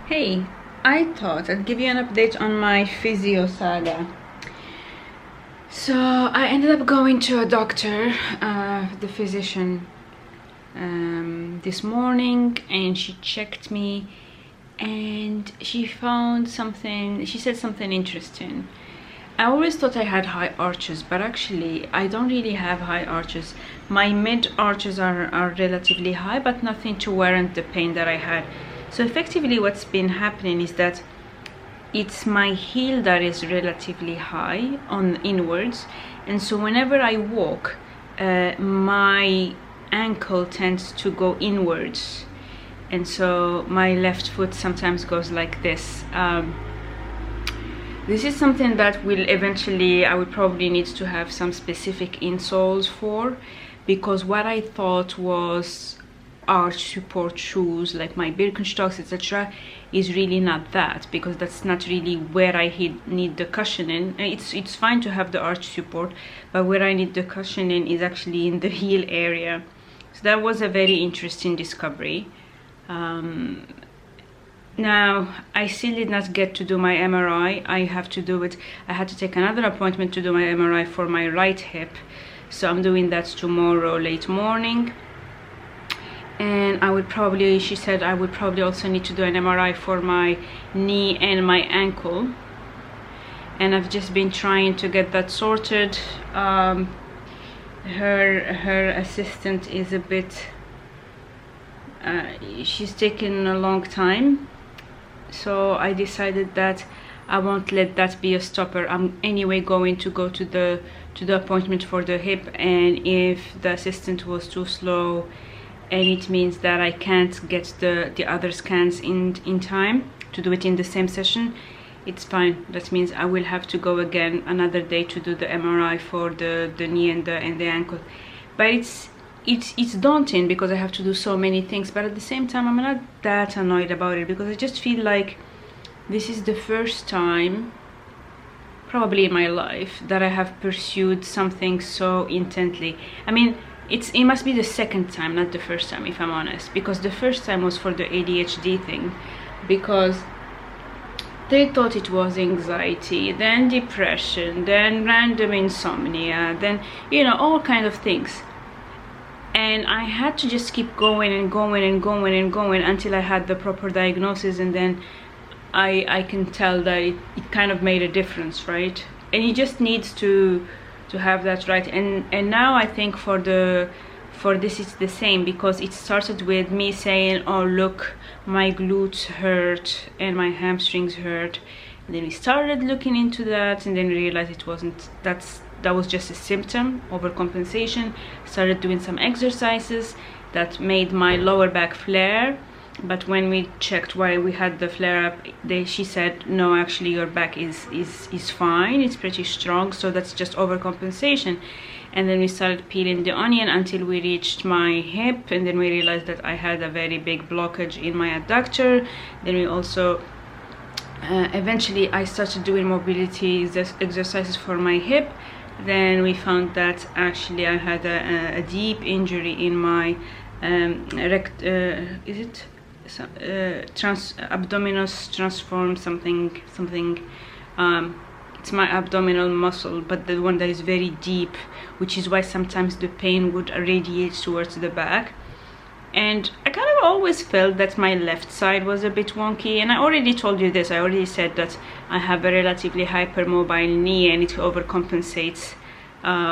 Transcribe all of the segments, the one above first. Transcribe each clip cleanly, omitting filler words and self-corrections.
Hey, I thought I'd give you an update on my physio saga. So I ended up going to a doctor, the physician, this morning, and she checked me and she found something. She said something interesting. I always thought I had high arches, but actually I don't really have high arches. My mid arches are relatively high, but nothing to warrant the pain that I had. So effectively what's been happening is that it's my heel that is relatively high on inwards, and so whenever I walk, my ankle tends to go inwards, and so my left foot sometimes goes like this. This is something that I would probably need to have some specific insoles for, because what I thought was arch support shoes like my Birkenstocks, etc., is really not that, because that's not really where I need the cushioning. It's fine to have the arch support, but where I need the cushioning is actually in the heel area. So that was a very interesting discovery. Now, I still did not get to do my MRI. I have to do it. I had to take another appointment to do my MRI for my right hip. So I'm doing that tomorrow late morning. And she said I would probably also need to do an MRI for my knee and my ankle. And I've just been trying to get that sorted. Her assistant is a bit... she's taken a long time. So I decided that I won't let that be a stopper. I'm anyway going to go to the appointment for the hip, and if the assistant was too slow and it means that I can't get the other scans in time to do it in the same session, it's fine. That means I will have to go again another day to do the MRI for the knee and the ankle. But it's daunting because I have to do so many things, but at the same time I'm not that annoyed about it, because I just feel like this is the first time probably in my life that I have pursued something so intently. I mean, it must be the second time, not the first time, if I'm honest, because the first time was for the ADHD thing, because they thought it was anxiety, then depression, then random insomnia, then, you know, all kind of things. And I had to just keep going and going and going and going until I had the proper diagnosis, and then I can tell that it kind of made a difference, right? And it just needs to have that right. And now I think for this it's the same, because it started with me saying, oh look, my glutes hurt and my hamstrings hurt, and then we started looking into that, and then we realized it wasn't, that was just a symptom, overcompensation. Started doing some exercises that made my lower back flare, but when we checked why we had the flare up, she said, no, actually your back is fine, it's pretty strong, so that's just overcompensation. And then we started peeling the onion until we reached my hip, and then we realized that I had a very big blockage in my adductor. Then we also eventually I started doing mobility exercises for my hip. Then we found that actually I had a deep injury in my abdominis transform something. It's my abdominal muscle, but the one that is very deep, which is why sometimes the pain would radiate towards the back. And I kind of always felt that my left side was a bit wonky, and I already told you this. I already said that I have a relatively hypermobile knee, and it overcompensates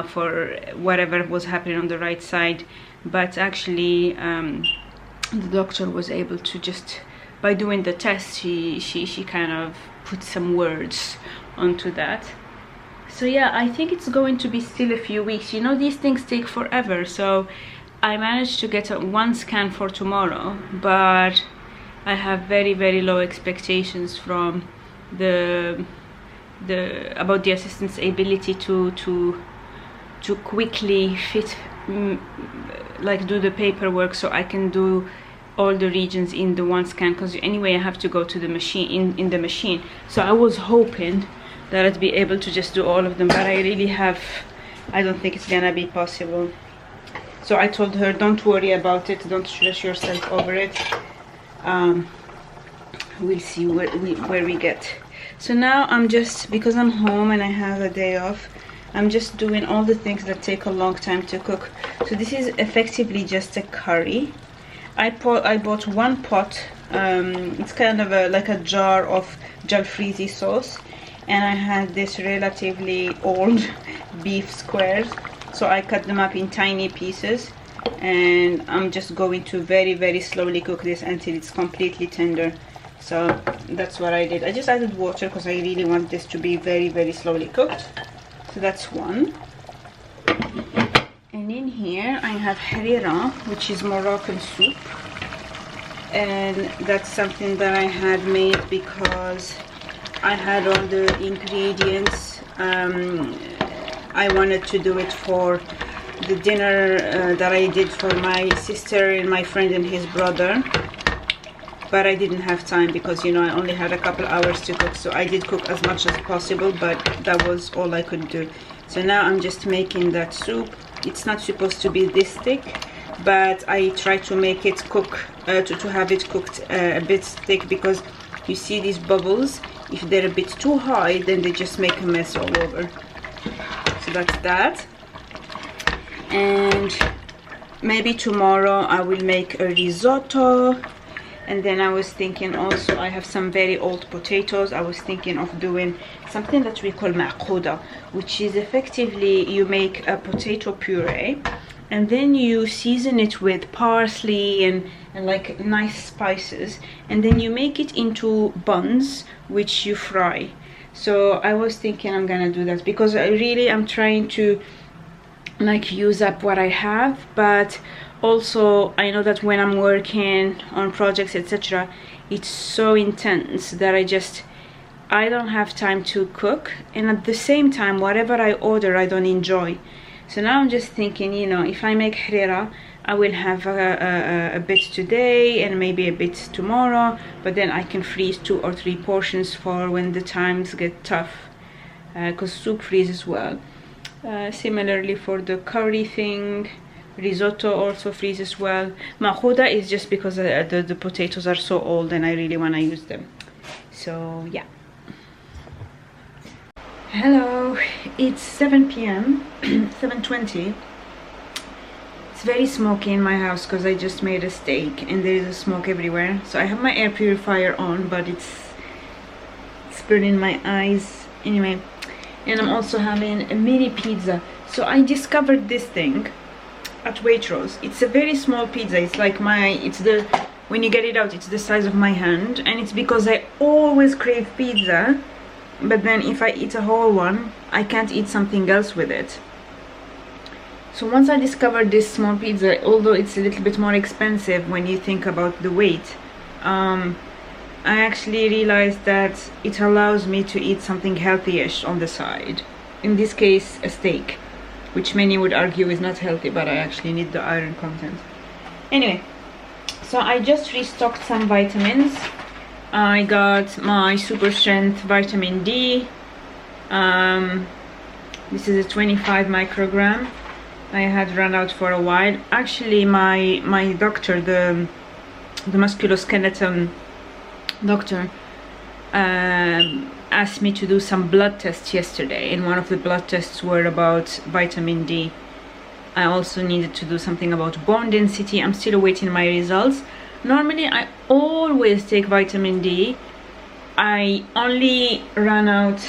for whatever was happening on the right side. But actually the doctor was able to just, by doing the test, she kind of put some words onto that. So yeah, I think it's going to be still a few weeks. You know, these things take forever. So I managed to get one scan for tomorrow, but I have very, very low expectations from about the assistant's ability to quickly fit, like do the paperwork, so I can do all the regions in the one scan, because anyway I have to go to the machine in the machine. So I was hoping that I'd be able to just do all of them, but I don't think it's gonna be possible. So I told her, don't worry about it, don't stress yourself over it. we'll see where we get. So now I'm just, because I'm home and I have a day off, I'm just doing all the things that take a long time to cook. So this is effectively just a curry. I bought one pot. It's kind of like a jar of jalfrezi sauce, and I had this relatively old beef squares, so I cut them up in tiny pieces, and I'm just going to very slowly cook this until it's completely tender. So that's what I did. I just added water because I really want this to be very slowly cooked. So that's one. And in here I have harira, which is Moroccan soup, and that's something that I had made because I had all the ingredients. I wanted to do it for the dinner that I did for my sister and my friend and his brother, but I didn't have time because, you know, I only had a couple hours to cook. So I did cook as much as possible, but that was all I could do. So now I'm just making that soup. It's not supposed to be this thick, but I try to make it cook, to have it cooked a bit thick, because you see these bubbles, if they're a bit too high, then they just make a mess all over. So that's that. And maybe tomorrow I will make a risotto. And then I was thinking also, I have some very old potatoes. I was thinking of doing something that we call ma'kouda, which is effectively you make a potato puree and then you season it with parsley and like nice spices, and then you make it into buns which you fry. So I was thinking I'm gonna do that because I'm trying to like use up what I have, but also I know that when I'm working on projects, etc., it's so intense that I don't have time to cook, and at the same time whatever I order I don't enjoy. So now I'm just thinking, you know, if I make harira, I will have a bit today and maybe a bit tomorrow, but then I can freeze 2 or 3 portions for when the times get tough, because soup freezes well. Similarly for the curry thing, risotto also freezes well. Ma'kouda is just because the potatoes are so old and I really want to use them. So yeah. Hello, it's 7 p.m. 7:20. It's very smoky in my house because I just made a steak and there is a smoke everywhere. So I have my air purifier on, but it's burning my eyes anyway. And I'm also having a mini pizza. So I discovered this thing at Waitrose. It's a very small pizza. It's like when you get it out, it's the size of my hand, and it's because I always crave pizza, but then if I eat a whole one, I can't eat something else with it. So once I discovered this small pizza, although it's a little bit more expensive when you think about the weight, I actually realized that it allows me to eat something healthy-ish on the side. In this case, a steak, which many would argue is not healthy, but I actually need the iron content. Anyway, so I just restocked some vitamins. I got my super strength vitamin D. This is a 25 microgram. I had run out for a while. Actually, my doctor, the musculoskeletal doctor, asked me to do some blood tests yesterday, and one of the blood tests were about vitamin D. I also needed to do something about bone density. I'm still awaiting my results. Normally I always take vitamin D. I only ran out,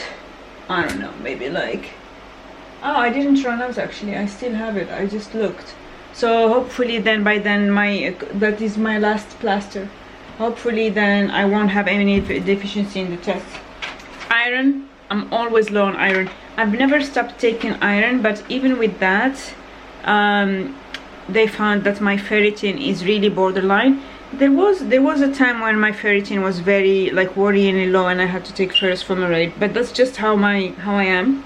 I don't know, maybe like, oh, I didn't run out actually, I still have it, I just looked. So hopefully then by then that is my last plaster. Hopefully then I won't have any deficiency in the test. Iron, I'm always low on iron. I've never stopped taking iron, but even with that, they found that my ferritin is really borderline. There was a time when my ferritin was very like worryingly low and I had to take ferrous fumarate, but that's just how I am.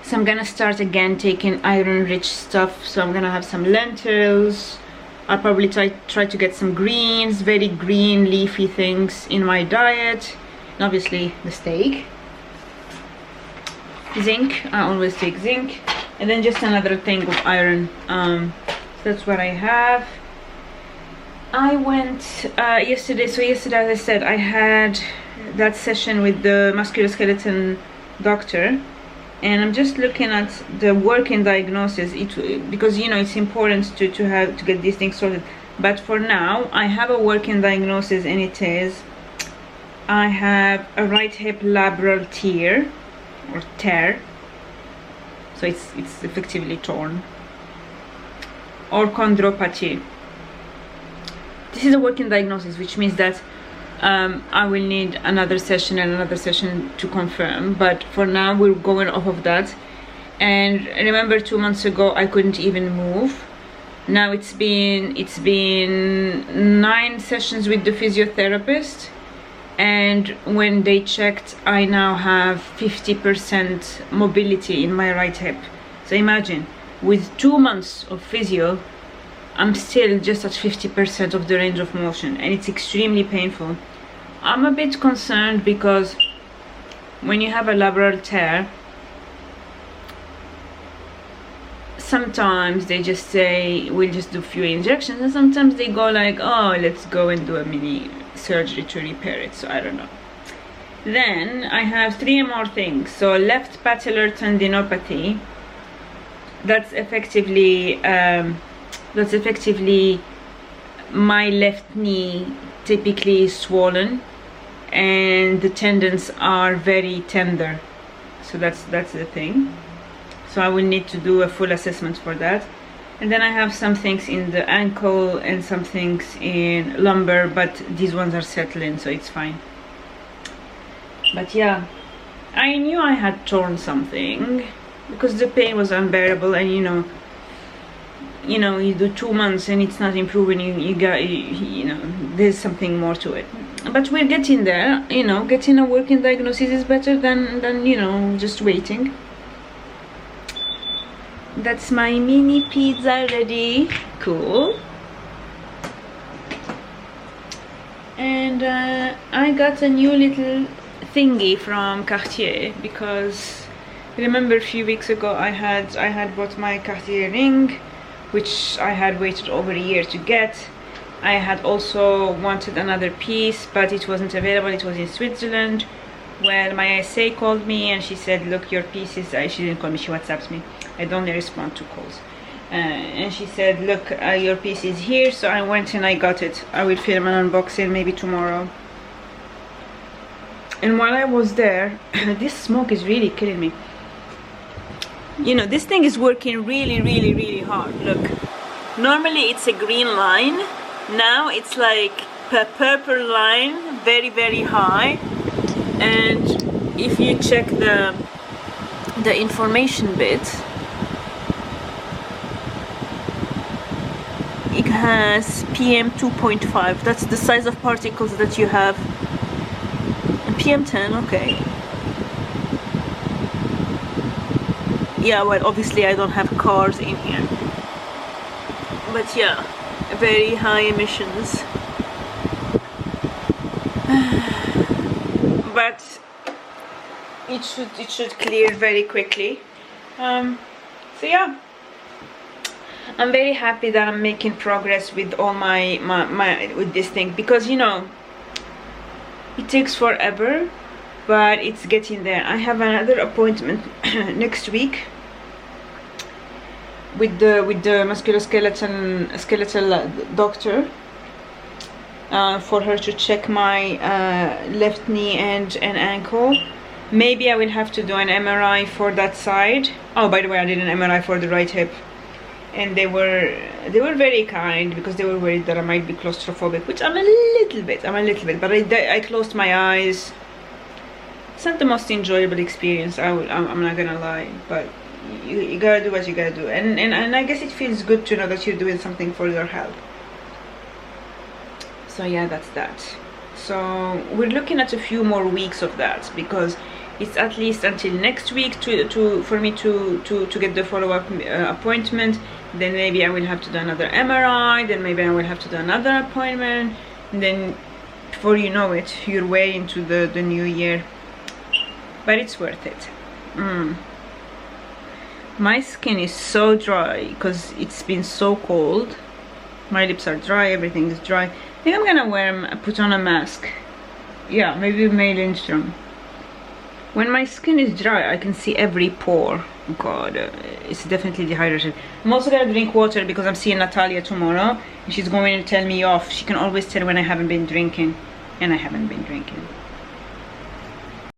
So I'm gonna start again taking iron rich stuff. So I'm gonna have some lentils. I'll probably try to get some greens, very green leafy things in my diet, and obviously the steak. Zinc, I always take zinc, and then just another thing of iron. So that's what I have. I went yesterday. So yesterday, as I said, I had that session with the musculoskeletal doctor, and I'm just looking at the working diagnosis. Because you know it's important to get these things sorted. But for now, I have a working diagnosis, and it is I have a right hip labral tear or tear. So it's effectively torn, or chondropathy. This is a working diagnosis, which means that I will need another session and another session to confirm, but for now we're going off of that. And remember, 2 months ago I couldn't even move. Now it's been 9 sessions with the physiotherapist, and when they checked, I now have 50% mobility in my right hip. So imagine, with 2 months of physio, I'm still just at 50% of the range of motion, and it's extremely painful. I'm a bit concerned because when you have a labral tear, sometimes they just say we'll just do a few injections, and sometimes they go like, oh, let's go and do a mini surgery to repair it. So I don't know. Then I have 3 more things. So left patellar tendinopathy, that's effectively my left knee typically is swollen and the tendons are very tender. So that's the thing. So I will need to do a full assessment for that. And then I have some things in the ankle and some things in lumbar, but these ones are settling, so it's fine. But yeah, I knew I had torn something because the pain was unbearable, and you know you do 2 months and it's not improving, you know there's something more to it. But we're getting there. You know, getting a working diagnosis is better than you know, just waiting. That's my mini pizza ready. Cool. And I got a new little thingy from Cartier, because remember a few weeks ago I had bought my Cartier ring, which I had waited over a year to get. I had also wanted another piece, but it wasn't available. It was in Switzerland. Well, my SA called me and she said, look, your piece is, she didn't call me, she WhatsApped me. I don't only respond to calls. And she said, look, your piece is here. So I went and I got it. I will film an unboxing maybe tomorrow. And while I was there, this smoke is really killing me. You know, this thing is working really hard. Look, normally it's a green line. Now it's like a purple line, very high. And if you check the information bit, it has PM 2.5. That's the size of particles that you have. And PM 10, okay. Yeah, well, obviously I don't have cars in here, but yeah, very high emissions. But it should clear very quickly. So yeah, I'm very happy that I'm making progress with all my with this thing, because you know it takes forever, but it's getting there. I have another appointment next week with the musculoskeletal doctor, for her to check my left knee and ankle. Maybe I will have to do an MRI for that side. Oh, by the way, I did an MRI for the right hip, and they were very kind, because they were worried that I might be claustrophobic, which I'm a little bit, but I closed my eyes. It's not the most enjoyable experience, I'm not gonna lie, but you gotta do what you gotta do, and I guess it feels good to know that you're doing something for your health. So yeah, that's that. So we're looking at a few more weeks of that, because it's at least until next week for me to get the follow-up appointment. Then maybe I will have to do another MRI, then maybe I will have to do another appointment, and then before you know it, you're way into the new year. But it's worth it. My skin is so dry because it's been so cold. My lips are dry, everything is dry. I think I'm gonna put on a mask. Yeah, maybe Lindstrom. When my skin is dry, I can see every pore. God, it's definitely dehydrated. I'm also gonna drink water because I'm seeing Natalia tomorrow and she's going to tell me off. She can always tell when I haven't been drinking, and I haven't been drinking.